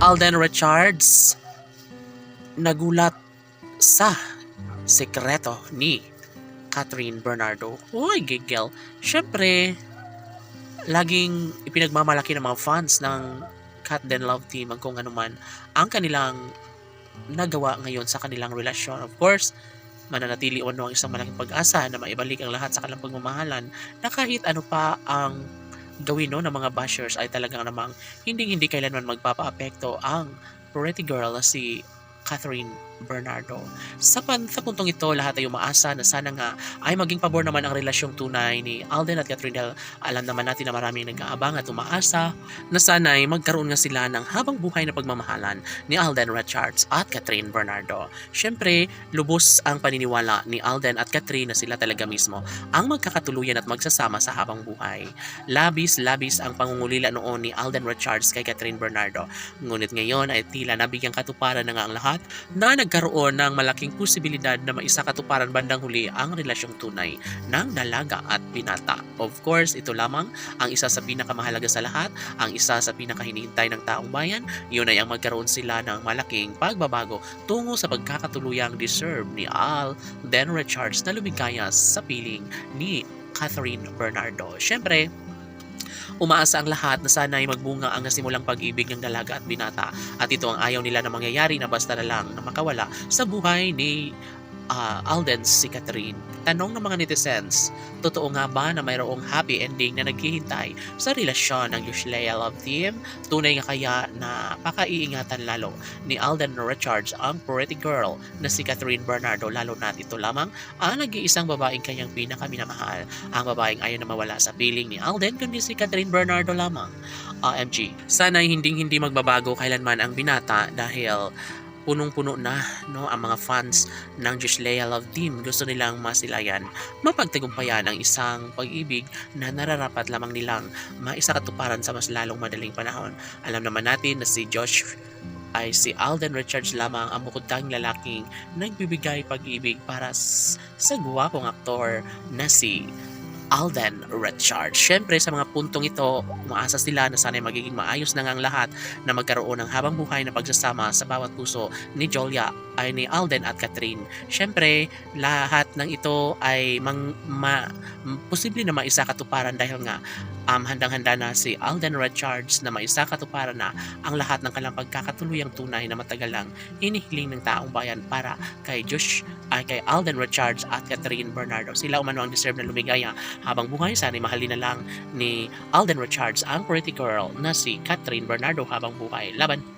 Alden Richards nagulat sa sekreto ni Catherine Bernardo. Uy, gigil. Siyempre, laging ipinagmamalaki ng mga fans ng Cat Den Love Team ang kung ano man ang kanilang nagawa ngayon sa kanilang relasyon. Of course, mananatili o ang isang malaking pag-asa na maibalik ang lahat sa kanilang pagmamahalan na kahit ano pa ang gawin ng mga bashers ay talagang namang hindi kailanman magpapaapekto ang pretty girl na si Catherine Bernardo. Sa puntong ito, lahat ay umaasa na sana nga ay maging pabor naman ang relasyong tunay ni Alden at Catherine dahil alam naman natin na maraming nag-aabang at umaasa na sana ay magkaroon nga sila ng habang buhay na pagmamahalan ni Alden Richards at Catherine Bernardo. Siyempre, lubos ang paniniwala ni Alden at Catherine na sila talaga mismo ang magkakatuluyan at magsasama sa habang buhay. Labis ang pangungulila noon ni Alden Richards kay Catherine Bernardo. Ngunit ngayon ay tila nabigyang katuparan na nga ang lahat na nagkaroon ng malaking posibilidad na maisakatuparan bandang huli ang relasyong tunay ng dalaga at binata. Of course, ito lamang ang isa sa pinakamahalaga sa lahat, ang isa sa pinakahinihintay ng taong bayan, yun ay ang magkaroon sila ng malaking pagbabago tungo sa pagkakatuluyang deserve ni Alden Richards na lumigaya sa piling ni Catherine Bernardo. Siyempre, umaasa ang lahat na sana ay magbunga ang nasimulang pag-ibig ng dalaga at binata at ito ang ayaw nila na mangyayari na basta na lang na makawala sa buhay ni Alden si Catherine. Tanong ng mga netizens, totoo nga ba na mayroong happy ending na naghihintay sa relasyon ng Yushleya Love Team? Tunay nga kaya na pakaiingatan lalo ni Alden Richards ang pretty girl na si Catherine Bernardo, lalo na ito lamang ang nag-iisang babaeng kanyang pinakaminamahal, ang babaeng ayaw na mawala sa piling ni Alden kundi si Catherine Bernardo lamang. OMG, sana hindi magbabago kailanman ang binata dahil punong-puno na ang mga fans ng Yushleya Love Team. Gusto nilang masilayan, mapagtagumpayan ang isang pag-ibig na nararapat lamang nilang maisakatuparan sa mas lalong madaling panahon. Alam naman natin na si Josh ay si Alden Richards lamang ang bukod-tanging lalaking nagbibigay pag-ibig para sa gwapong aktor na si Alden Richards. Siyempre, sa mga puntong ito, umaasa sila na sana'y magiging maayos na ngang lahat na magkaroon ng habang buhay na pagsasama sa bawat puso ni Julia ay ni Alden at Catherine. Siyempre, lahat ng ito ay posible na maisakatuparan dahil nga handang-handa na si Alden Richards na maisakatuparan na ang lahat ng kanilang pagkakatuluyang tunay na matagal lang hinihiling ng taong bayan para kay kay Alden Richards at Catherine Bernardo. Sila umano ang deserve na lumigaya habang buhay. Sana'y mahalin na lang ni Alden Richards ang pretty girl na si Catherine Bernardo habang buhay. Laban!